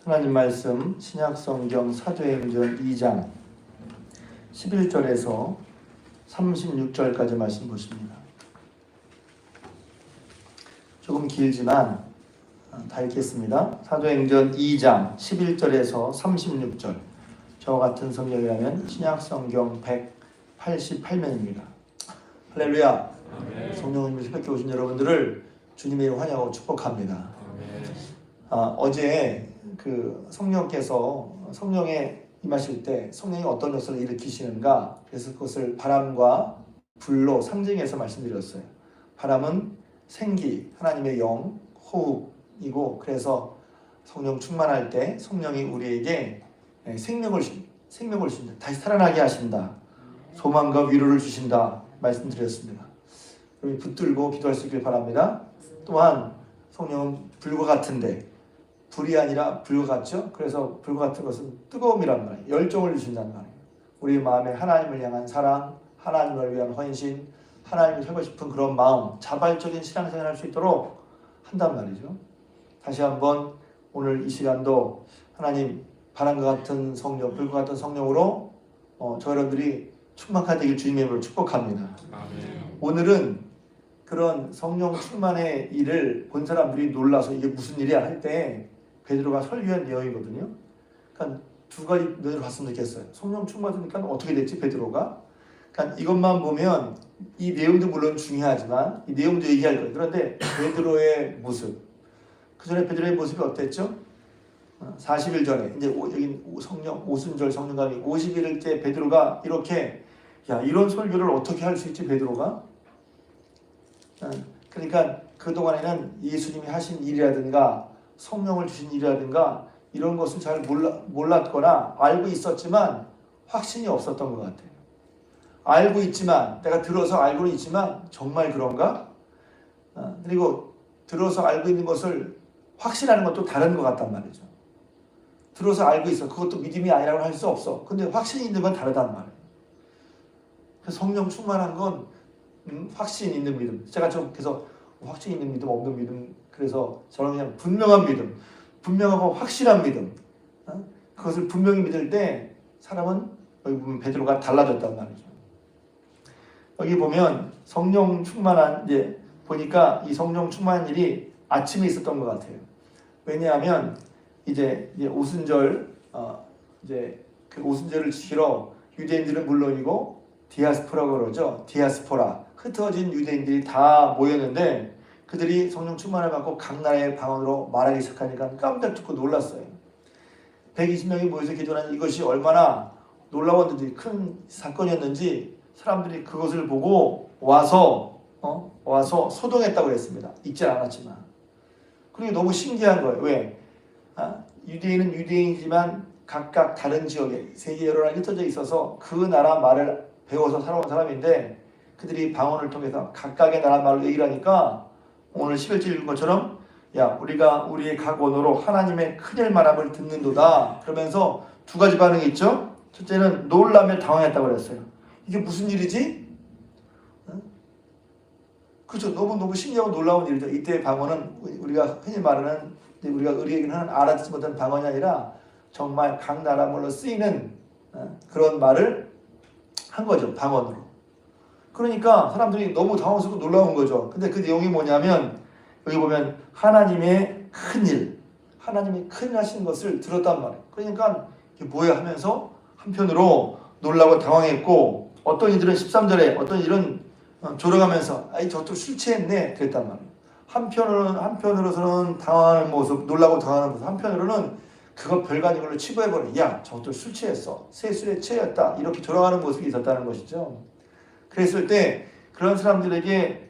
하나님 말씀 신약성경 사도행전 2장 11절에서 36절까지 말씀 보십니다. 조금 길지만 다 읽겠습니다. 사도행전 2장 11절에서 36절. 저와 같은 성경이라면 신약성경 188면입니다. 할렐루야. 아멘. 성령님이 새벽에 오신 여러분들을 주님의 이름으로 환영하고 축복합니다. 어제 그 성령께서 성령에 임하실 때 성령이 어떤 역사를 일으키시는가, 그래서 그것을 바람과 불로 상징해서 말씀드렸어요. 바람은 생기, 하나님의 영, 호흡이고, 그래서 성령 충만할 때 성령이 우리에게 생명을 주신다, 다시 살아나게 하신다, 소망과 위로를 주신다 말씀드렸습니다. 여러분 붙들고 기도할 수 있길 바랍니다. 또한 성령은 불과 같은데, 불이 아니라 불과 같죠? 그래서 불과 같은 것은 뜨거움이란 말이에요. 열정을 주신다는 말이에요. 우리 마음에 하나님을 향한 사랑, 하나님을 위한 헌신, 하나님을 살고 싶은 그런 마음, 자발적인 신앙생활을 할 수 있도록 한단 말이죠. 다시 한번 오늘 이 시간도 하나님 바람과 같은 성령, 불과 같은 성령으로 저 여러분들이 충만하게 되길 주님의 이름으로 축복합니다. 아멘. 오늘은 그런 성령 충만의 일을 본 사람들이 놀라서 이게 무슨 일이야 할 때 베드로가 설교한 내용이거든요. 그러니까 두 가지 면으로 봤으면 좋겠어요. 성령 충만하니까 어떻게 됐지 베드로가? 그러니까 이것만 보면 이 내용도 물론 중요하지만 이 내용도 얘기할 거예요. 그런데 베드로의 모습, 그 전에 베드로의 모습이 어땠죠? 40일 전에 이제 여기 성령 오순절 성령감이 50일일 때 베드로가 이렇게, 야 이런 설교를 어떻게 할 수 있지 베드로가? 그러니까 그동안에는 예수님이 하신 일이라든가 성령을 주신 일이라든가 이런 것을 잘 몰랐거나 알고 있었지만 확신이 없었던 것 같아요. 알고 있지만, 내가 들어서 알고는 있지만 정말 그런가? 그리고 들어서 알고 있는 것을 확신하는 것도 다른 것 같단 말이죠. 들어서 알고 있어. 그것도 믿음이 아니라고 할 수 없어. 근데 확신이 있는 건 다르단 말이에요. 성령 충만한 건 확신 있는 믿음. 제가 좀 그래서 확신 있는 믿음, 없는 믿음, 그래서 저는 그냥 분명한 믿음, 분명하고 확실한 믿음, 그것을 분명히 믿을 때 사람은 여기 보면 베드로가 달라졌단 말이죠. 여기 보면 성령 충만한, 이제 보니까 이 성령 충만한 일이 아침에 있었던 것 같아요. 왜냐하면 이제 오순절, 이제 그 오순절을 지키러 유대인들은 물론이고 디아스포라고 그러죠. 디아스포라, 흩어진 유대인들이 다 모였는데 그들이 성령 충만을 받고 각 나라의 방언으로 말하기 시작하니까 깜짝 듣고 놀랐어요. 120명이 모여서 기도하는 이것이 얼마나 놀라웠는지, 큰 사건이었는지 사람들이 그것을 보고 와서 소동했다고 했습니다. 읽지 않았지만. 그리고 너무 신기한 거예요. 왜? 유대인은 유대인이지만 각각 다른 지역에 세계 여러 나라에 흩어져 있어서 그 나라 말을 배워서 살아온 사람인데 그들이 방언을 통해서 각각의 나라 말을 얘기를 하니까 오늘 11절 읽은 것처럼, 야 우리가 우리의 각 언어로 하나님의 큰일 말함을 듣는도다. 그러면서 두 가지 반응이 있죠. 첫째는 놀라며 당황했다고 그랬어요. 이게 무슨 일이지? 그렇죠. 너무 신기하고 놀라운 일이죠. 이때의 방언은 우리가 흔히 말하는, 우리가 의리에게는 알아듣지 못한 방언이 아니라 정말 각 나라 말로 쓰이는 그런 말을 한 거죠. 방언으로. 그러니까 사람들이 너무 당황스럽고 놀라운 거죠. 근데 그 내용이 뭐냐면 여기 보면 하나님의 큰일, 하나님이 큰일 하신 것을 들었단 말이에요. 그러니까 이게 뭐야 하면서 한편으로 놀라고 당황했고, 어떤 이들은 13절에 어떤 이들은 졸아가면서 아이 저또 술 취했네 그랬단 말이에요. 한편으로서는 당황하는 모습, 놀라고 당황하는 모습, 한편으로는 그거 별거 아닌 걸로 치부해버려. 야 저또 술 취했어, 새술에 취했다, 이렇게 졸아가는 모습이 있었다는 것이죠. 그랬을 때 그런 사람들에게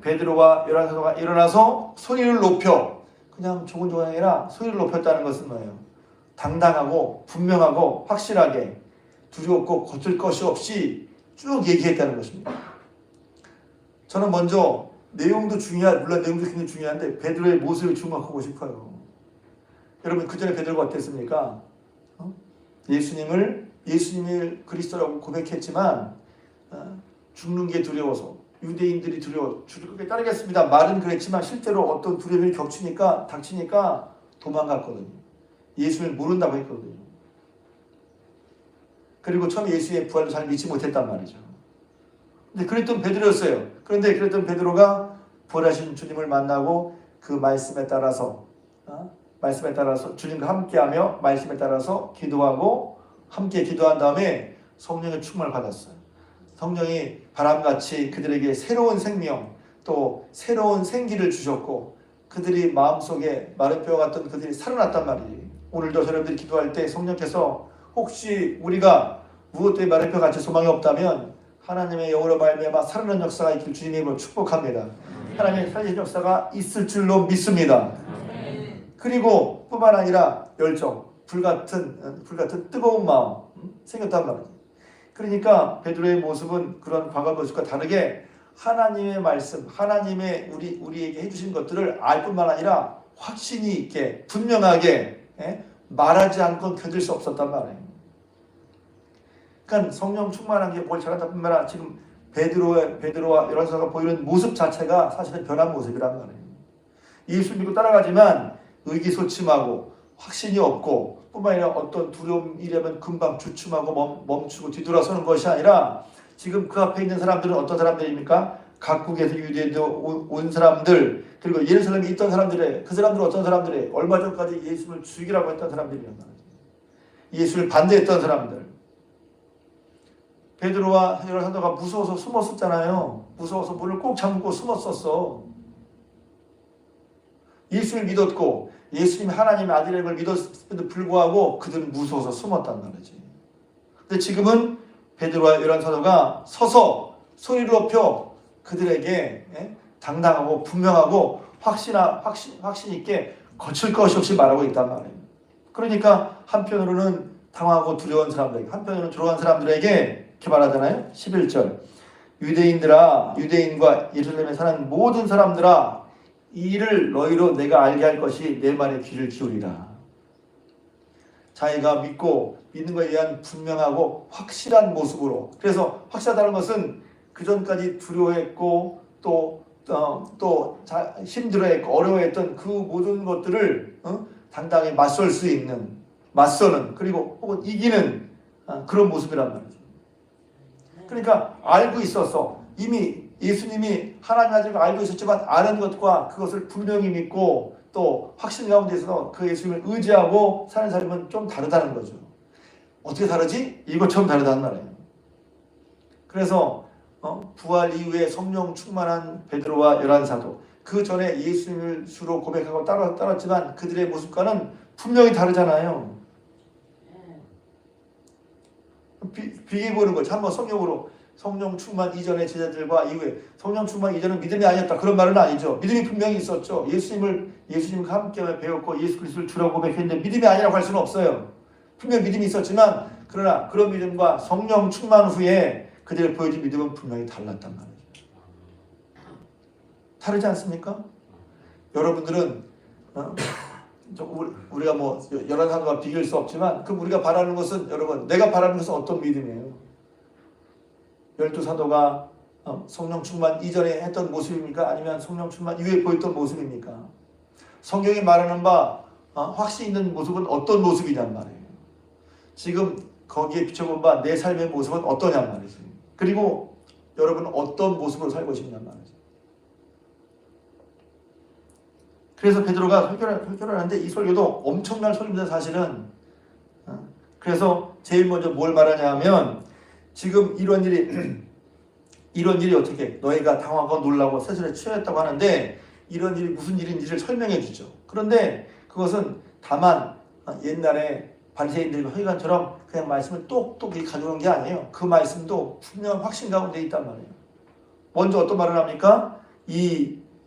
베드로와 열한 사도가 일어나서 소리를 높여, 그냥 조곤조곤이 아니라 소리를 높였다는 것은 뭐예요? 당당하고 분명하고 확실하게 두렵고 거칠 것이 없이 쭉 얘기했다는 것입니다. 저는 먼저 내용도 물론 내용도 굉장히 중요한데 베드로의 모습을 주목하고 싶어요. 여러분 그 전에 베드로가 어땠습니까? 예수님을 그리스도라고 고백했지만 죽는 게 두려워서, 유대인들이 두려워 죽게 따르겠습니다 말은 그랬지만 실제로 어떤 두려움이 닥치니까 도망갔거든요. 예수를 모른다고 했거든요. 그리고 처음에 예수의 부활도 잘 믿지 못했단 말이죠. 근데 그랬던 베드로였어요. 그런데 그랬던 베드로가 부활하신 주님을 만나고 그 말씀에 따라서 주님과 함께하며 말씀에 따라서 기도하고 함께 기도한 다음에 성령의 충만을 받았어요. 성령이 바람같이 그들에게 새로운 생명 또 새로운 생기를 주셨고 그들이 마음속에 마른 뼈 같던 그들이 살아났단 말이에요. 오늘도 여러분들이 기도할 때 성령께서 혹시 우리가 무엇 때문에 마른 뼈 같이 소망이 없다면 하나님의 영으로 말미암아 살아나는 역사가 있길 주님의 이름으로 축복합니다. 하나님의 살리는 역사가 있을 줄로 믿습니다. 그리고 뿐만 아니라 열정, 불같은 뜨거운 마음 생겼단 말이에요. 그러니까 베드로의 모습은 그런 과거 모습과 다르게 하나님의 말씀, 하나님의 우리에게 해주신 것들을 알 뿐만 아니라 확신이 있게 분명하게 말하지 않고 견딜 수 없었단 말이에요. 그러니까 성령 충만한 게 뭘 잘한다 뿐만 아니라 지금 베드로와 요한사가 보이는 모습 자체가 사실은 변한 모습이란 말이에요. 예수 믿고 따라가지만 의기소침하고 확신이 없고 뿐만 아니라 어떤 두려움이라면 금방 주춤하고 멈추고 뒤돌아서는 것이 아니라 지금 그 앞에 있는 사람들은 어떤 사람들입니까? 각국에서 유대인도 온 사람들 그리고 예루살렘에 있던 사람들의 그 사람들은 어떤 사람들이 얼마 전까지 예수를 죽이라고 했던 사람들이란 말이죠. 예수를 반대했던 사람들. 베드로와 요한사도가 무서워서 숨었었잖아요. 무서워서 문을 꼭 잠그고 숨었었어. 예수를 믿었고 예수님이 하나님의 아들인 걸 믿었음에도 불구하고 그들은 무서워서 숨었단 말이지. 근데 지금은 베드로와 요한사도가 서서 소리를 높여 그들에게 당당하고 분명하고 확신 있게 거칠 것이 없이 말하고 있단 말이에요. 그러니까 한편으로는 당하고 두려운 사람들에게 한편으로는 두려운 사람들에게 이렇게 말하잖아요. 11절 유대인과 예루살렘에 사는 모든 사람들아 이 일을 너희로 내가 알게 할 것이 내 말에 귀를 기울이라. 자기가 믿는 것에 대한 분명하고 확실한 모습으로. 그래서 확실하다는 것은 그전까지 두려워했고 또 힘들어했고 어려워했던 그 모든 것들을 당당히 맞서는 그리고 혹은 이기는 그런 모습이란 말이죠. 그러니까 알고 있었어. 이미 예수님이 하나님 아들을 알고 있었지만 아는 것과 그것을 분명히 믿고 또 확신 가운데서 그 예수님을 의지하고 사는 사람은 좀 다르다는 거죠. 어떻게 다르지? 이것처럼 다르다는 말이에요. 그래서 부활 이후에 성령 충만한 베드로와 요한사도 그 전에 예수님을 주로 고백하고 따랐지만 그들의 모습과는 분명히 다르잖아요. 비교해 보는 거죠. 한번 성령 충만 이전의 제자들과 이후에 성령 충만 이전은 믿음이 아니었다. 그런 말은 아니죠. 믿음이 분명히 있었죠. 예수님과 함께 배웠고 예수 그리스도를 주라고 고백했는데 믿음이 아니라고 할 수는 없어요. 분명 믿음이 있었지만 그러나 그런 믿음과 성령 충만 후에 그들의 보여준 믿음은 분명히 달랐단 말이죠. 다르지 않습니까? 여러분들은 우리가 여러 사도와 비교할 수 없지만 그럼 우리가 바라는 것은 여러분 내가 바라는 것은 어떤 믿음이에요? 12사도가 성령 충만 이전에 했던 모습입니까? 아니면 성령 충만 이후에 보였던 모습입니까? 성경이 말하는 바 확신 있는 모습은 어떤 모습이냔 말이에요. 지금 거기에 비춰본 바 내 삶의 모습은 어떠냔 말이죠. 그리고 여러분은 어떤 모습으로 살고 싶냔 말이죠. 그래서 베드로가 설교를 하는데 이 설교도 엄청난 설교입니다. 사실은. 그래서 제일 먼저 뭘 말하냐 하면 지금 이런 일이 어떻게 너희가 당하고 놀라고 세술에 취하였다고 하는데 이런 일이 무슨 일인지를 설명해 주죠. 그런데 그것은 다만 옛날에 바리새인들과 서기관처럼 그냥 말씀을 똑똑히 가져오는 게 아니에요. 그 말씀도 분명한 확신 가운데 있단 말이에요. 먼저 어떤 말을 합니까?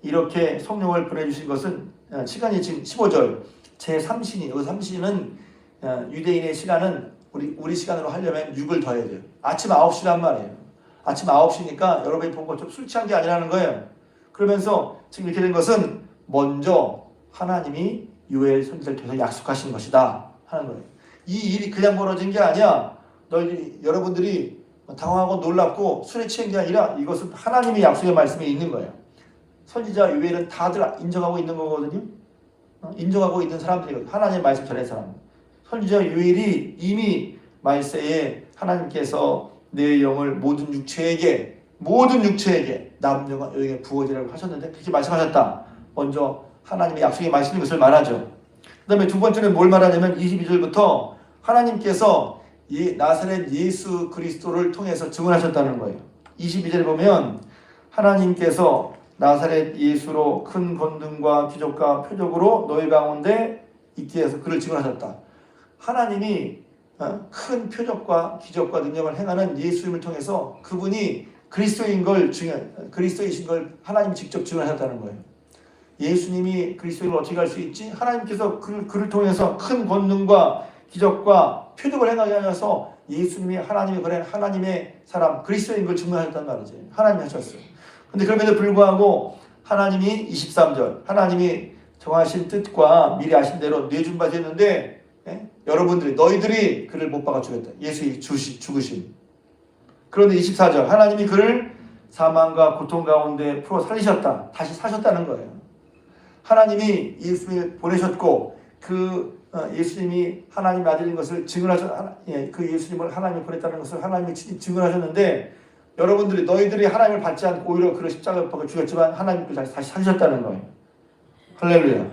이렇게 성령을 보내주신 것은 시간이 지금 15절 제3신이 이 3신은 유대인의 시간은 우리 시간으로 하려면 6을 더해야 돼요. 아침 9시란 말이에요. 아침 9시니까 여러분이 본 것처럼 술 취한 게 아니라는 거예요. 그러면서 지금 이렇게 된 것은 먼저 하나님이 요엘 선지자를 통해서 약속하신 것이다 하는 거예요. 이 일이 그냥 벌어진 게 아니야. 여러분들이 당황하고 놀랍고 술에 취한 게 아니라 이것은 하나님의 약속의 말씀이 있는 거예요. 선지자 요엘은 다들 인정하고 있는 거거든요. 인정하고 있는 사람들이거든요. 하나님의 말씀 전하는 사람. 선지자 요엘이 이미 말세에 하나님께서 내 영을 모든 육체에게 남녀가 여에게 부어지라고 하셨는데 그렇게 말씀하셨다. 먼저 하나님의 약속의 말씀인 것을 말하죠. 그 다음에 두 번째는 뭘 말하냐면 22절부터 하나님께서 이 나사렛 예수 그리스도를 통해서 증언하셨다는 거예요. 22절에 보면 하나님께서 나사렛 예수로 큰 권능과 기적과 표적으로 너희 가운데 있게 해서 그를 증언하셨다. 하나님이 큰 표적과 기적과 능력을 행하는 예수님을 통해서 그분이 그리스도이신 걸 하나님이 직접 증언하셨다는 거예요. 예수님이 그리스도인을 어떻게 할 수 있지? 하나님께서 그를 통해서 큰 권능과 기적과 표적을 행하게 하셔서 예수님이 하나님이 보낸 하나님의 사람 그리스도인 걸 증명하셨단 말이죠. 하나님이 하셨어요. 근데 그럼에도 불구하고 하나님이 23절 하나님이 정하신 뜻과 미리 아신 대로 내준 바 됐는데 너희들이 그를 못 박아 죽였다. 예수의 죽으심. 그런데 24절 하나님이 그를 사망과 고통 가운데 풀어 살리셨다. 다시 사셨다는 거예요. 하나님이 예수님을 보내셨고 예수님이 하나님의 아들인 것을 그 예수님을 하나님이 보냈다는 것을 하나님이 증언하셨는데 너희들이 하나님을 받지 않고 오히려 그를 십자가에 못 박아 죽였지만 하나님이 다시 살리셨다는 거예요. 할렐루야.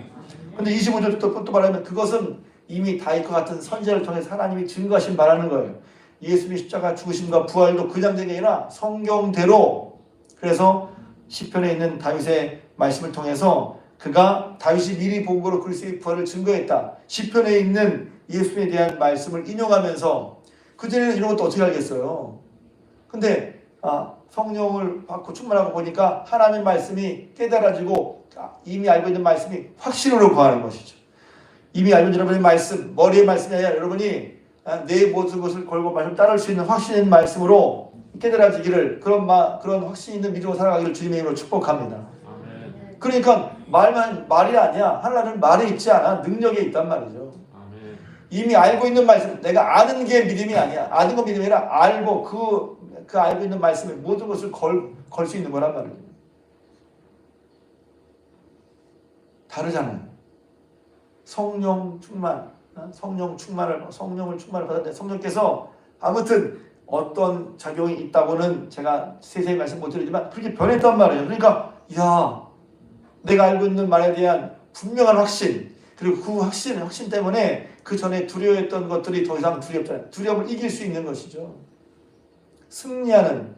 근데 25절부터 또 말하면 그것은 이미 다윗과 같은 선지자를 통해서 하나님이 증거하신 바라는 거예요. 예수님의 십자가 죽으심과 부활도 그냥된 게 아니라 성경대로 그래서 시편에 있는 다윗의 말씀을 통해서 그가 다윗이 미리 본 거로 그리스도의 부활을 증거했다. 시편에 있는 예수님에 대한 말씀을 인용하면서 그전에는 이런 것도 어떻게 알겠어요. 근데 성령을 받고 충만하고 보니까 하나님의 말씀이 깨달아지고 이미 알고 있는 말씀이 확신으로 거하는 것이죠. 이미 알고 있는 여러분의 말씀, 머리의 말씀이 아니라 여러분이 내 모든 것을 걸고 말씀 따를 수 있는 확신 있는 말씀으로 깨달아지기를 그런 확신 있는 믿음으로 살아가기를 주님의 이름으로 축복합니다. 아멘. 그러니까 말이 아니야. 하나님은 말에 있지 않아. 능력에 있단 말이죠. 아멘. 이미 알고 있는 말씀, 내가 아는 게 믿음이 아니야. 아는 건 믿음이 아니라 알고 그 알고 있는 말씀에 모든 것을 걸 수 있는 거란 말이에요. 다르잖아요. 성령을 충만을 받았는데 성령께서 아무튼 어떤 작용이 있다고는 제가 세세히 말씀 못 드리지만 그렇게 변했단 말이에요. 그러니까 내가 알고 있는 말에 대한 분명한 확신 그리고 그 확신 때문에 그 전에 두려워했던 것들이 더 이상 두렵잖아요. 두려움을 이길 수 있는 것이죠. 승리하는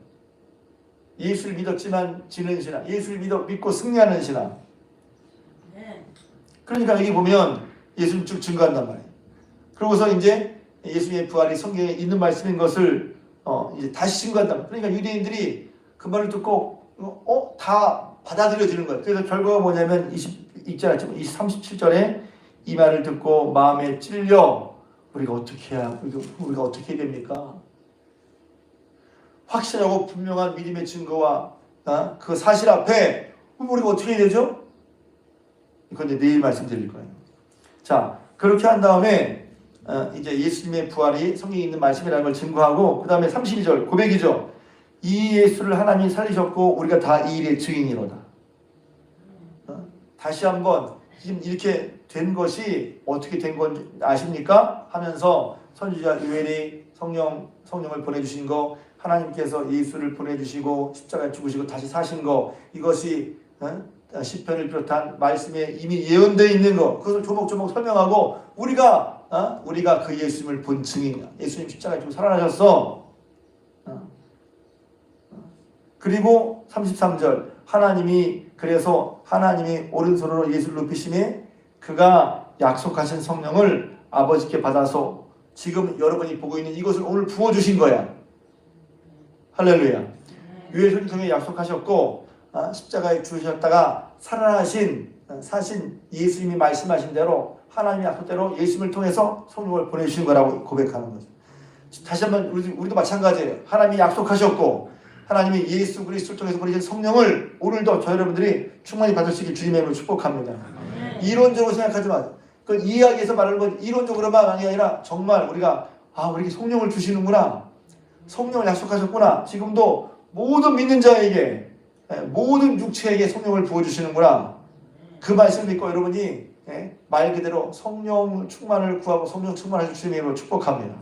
예수를 믿었지만 지는 신앙, 예수를 믿고 승리하는 신앙. 그러니까 여기 보면 예수님 쭉 증거한단 말이에요. 그러고서 이제 예수님의 부활이 성경에 있는 말씀인 것을 이제 다시 증거한단 말이에요. 그러니까 유대인들이 그 말을 듣고 다 받아들여지는 거예요. 그래서 결과가 뭐냐면 37절에 이 말을 듣고 마음에 찔려 우리가 어떻게 해야 됩니까? 확실하고 분명한 믿음의 증거와 그 사실 앞에 우리가 어떻게 해야 되죠? 이건 이제 내일 말씀드릴 거예요. 자, 그렇게 한 다음에 이제 예수님의 부활이 성경에 있는 말씀이라는 걸 증거하고 그 다음에 32절 고백이죠. 이 예수를 하나님이 살리셨고 우리가 다 이 일의 증인이로다. 다시 한번 지금 이렇게 된 것이 어떻게 된 건지 아십니까? 하면서 선지자 요엘이 성령을 보내주신 거 하나님께서 예수를 보내주시고 십자가에 죽으시고 다시 사신 거 이것이 시편을 비롯한 말씀에 이미 예언되어 있는 것 그것을 조목조목 설명하고 우리가 그 예수님을 본 증인이야. 예수님 십자가에 죽고 살아나셨어. 그리고 33절 그래서 하나님이 오른손으로 예수를 높이심에 그가 약속하신 성령을 아버지께 받아서 지금 여러분이 보고 있는 이것을 오늘 부어주신 거야. 할렐루야. 유해선을 통해 약속하셨고 십자가에 죽으셨다가 사신 예수님이 말씀하신 대로 하나님의 약속대로 예수님을 통해서 성령을 보내주신 거라고 고백하는 거죠. 다시 한번 우리도 마찬가지예요. 하나님이 약속하셨고 하나님이 예수 그리스도를 통해서 보내신 성령을 오늘도 저 여러분들이 충만히 받으시길 주님의 이름으로 축복합니다. 이론적으로 생각하지 마세요. 그 이야기에서 말하는 건 이론적으로만 아니라 정말 우리가 우리에게 성령을 주시는구나. 성령을 약속하셨구나. 지금도 모든 믿는 자에게 모든 육체에게 성령을 부어주시는구나. 그 말씀을 믿고 여러분이 말 그대로 성령 충만을 구하고 성령 충만하신 주님의 이름으로 축복합니다.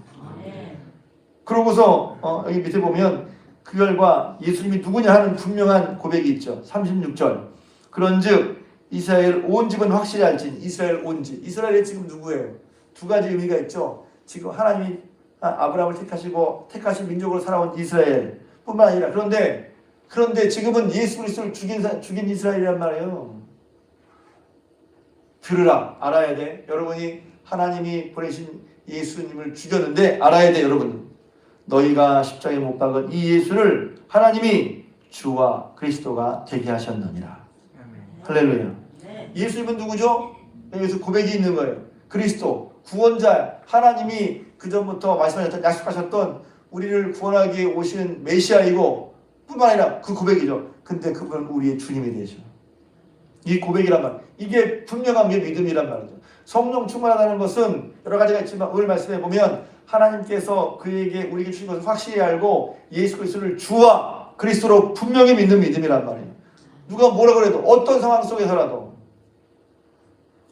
그러고서 여기 밑에 보면 그 결과 예수님이 누구냐 하는 분명한 고백이 있죠. 36절. 그런즉 이스라엘 온 집은 확실히 알지니. 이스라엘 온 집. 이스라엘이 지금 누구예요? 두 가지 의미가 있죠. 지금 하나님이 아브라함을 택하신 민족으로 살아온 이스라엘 뿐만 아니라 그런데 지금은 예수 그리스도를 죽인 이스라엘이란 말이에요. 들으라. 알아야 돼. 여러분이 하나님이 보내신 예수님을 죽였는데 알아야 돼. 여러분. 너희가 십자가에 못 박은 이 예수를 하나님이 주와 그리스도가 되게 하셨느니라. 할렐루야. 예수님은 누구죠? 여기서 고백이 있는 거예요. 그리스도, 구원자, 하나님이 그전부터 말씀하셨던, 약속하셨던 우리를 구원하기 위해 오시는 메시아이고 뿐만 아니라 그 고백이죠. 근데 그분은 우리의 주님이 되죠. 이 고백이란 말, 이게 분명한 게 믿음이란 말이죠. 성령 충만하다는 것은 여러 가지가 있지만 오늘 말씀해 보면 하나님께서 우리에게 주신 것을 확실히 알고 예수 그리스도를 주와 그리스도로 분명히 믿는 믿음이란 말이에요. 누가 뭐라 그래도 어떤 상황 속에서라도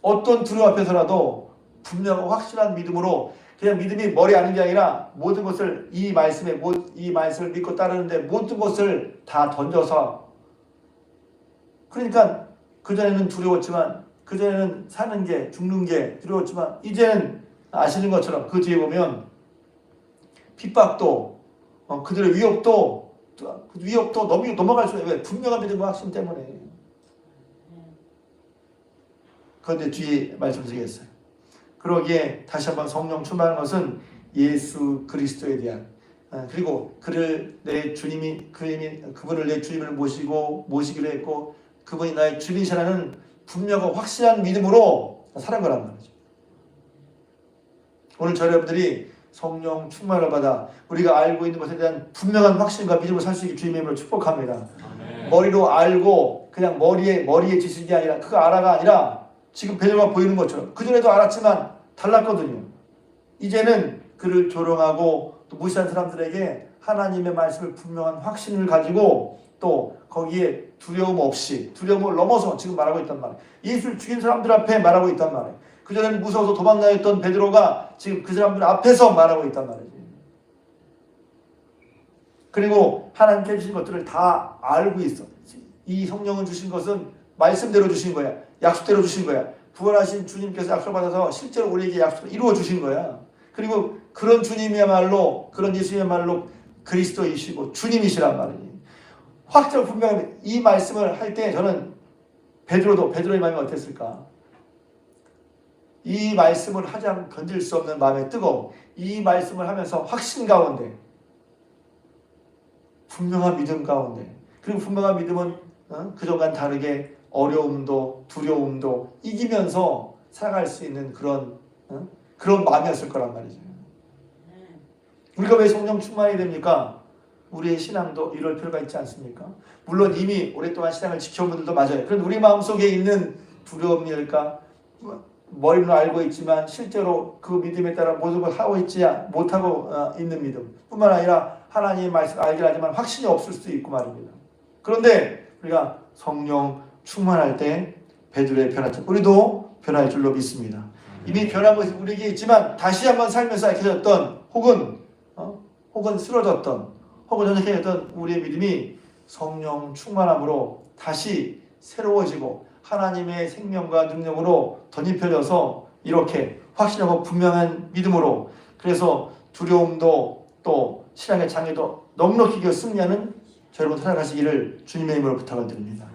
어떤 두려움 앞에서라도 분명하고 확실한 믿음으로 그냥 믿음이 머리 아는 게 아니라 모든 것을 이 말씀을 믿고 따르는데 모든 것을 다 던져서 그러니까 그전에는 두려웠지만 그전에는 사는 게 죽는 게 두려웠지만 이제는 아시는 것처럼 그 뒤에 보면 핍박도 그들의 위협도 넘어갈 수 있어요. 왜? 분명한 믿음과 확신 때문에. 그런데 뒤에 말씀드리겠어요. 그러기에 다시 한번 성령 충만한 것은 예수 그리스도에 대한 그리고 그분을 내 주님을 모시기로 했고 그분이 나의 주님이시라는 분명하고 확실한 믿음으로 살은 거란 말이죠. 오늘 저희 여러분들이 성령 충만을 받아 우리가 알고 있는 것에 대한 분명한 확신과 믿음을 살 수 있게 주님의 이름으로 축복합니다. 아멘. 머리로 알고 그냥 머리에 지식이 아니라 그거 알아가 아니라 지금 베드로가 보이는 것처럼 그전에도 알았지만 달랐거든요. 이제는 그를 조롱하고 또 무시한 사람들에게 하나님의 말씀을 분명한 확신을 가지고 또 거기에 두려움을 넘어서 지금 말하고 있단 말이에요. 예수를 죽인 사람들 앞에 말하고 있단 말이에요. 그전에는 무서워서 도망다녔던 베드로가 지금 그 사람들 앞에서 말하고 있단 말이에요. 그리고 하나님께 주신 것들을 다 알고 있어. 이 성령을 주신 것은 말씀대로 주신 거야. 약속대로 주신 거야. 부활하신 주님께서 약속을 받아서 실제로 우리에게 약속을 이루어 주신 거야. 그리고 그런 주님이야말로 그런 예수님이야말로 그리스도이시고 주님이시란 말이에요. 확정 분명히 이 말씀을 할 때 저는 베드로의 마음이 어땠을까? 이 말씀을 하장 견딜 수 없는 마음에 뜨거워 이 말씀을 하면서 확신 가운데 분명한 믿음 가운데 그리고 분명한 믿음은 그전과는 다르게 어려움도 두려움도 이기면서 살아갈 수 있는 그런 마음이었을 거란 말이죠. 우리가 왜 성령 충만이 됩니까? 우리의 신앙도 이럴 필요가 있지 않습니까? 물론 이미 오랫동안 신앙을 지켜온 분들도 맞아요. 그런데 우리 마음속에 있는 두려움일까? 머리로 알고 있지만 실제로 그 믿음에 따라 모든 걸 하고 있지 못하고 있는 믿음 뿐만 아니라 하나님의 말씀을 알긴 하지만 확신이 없을 수도 있고 말입니다. 그런데 우리가 성령 충만할 때 베드로의 변화처럼 우리도 변할 줄로 믿습니다. 이미 변한 것이 우리에게 있지만 다시 한번 살면서 약해졌던 혹은 쓰러졌던 혹은 전역해졌던 우리의 믿음이 성령 충만함으로 다시 새로워지고 하나님의 생명과 능력으로 덧입혀져서 이렇게 확실하고 분명한 믿음으로 그래서 두려움도 또 신앙의 장애도 넉넉히 이겨 승리하는 여러분 살아가시기를 주님의 이름으로 부탁을 드립니다.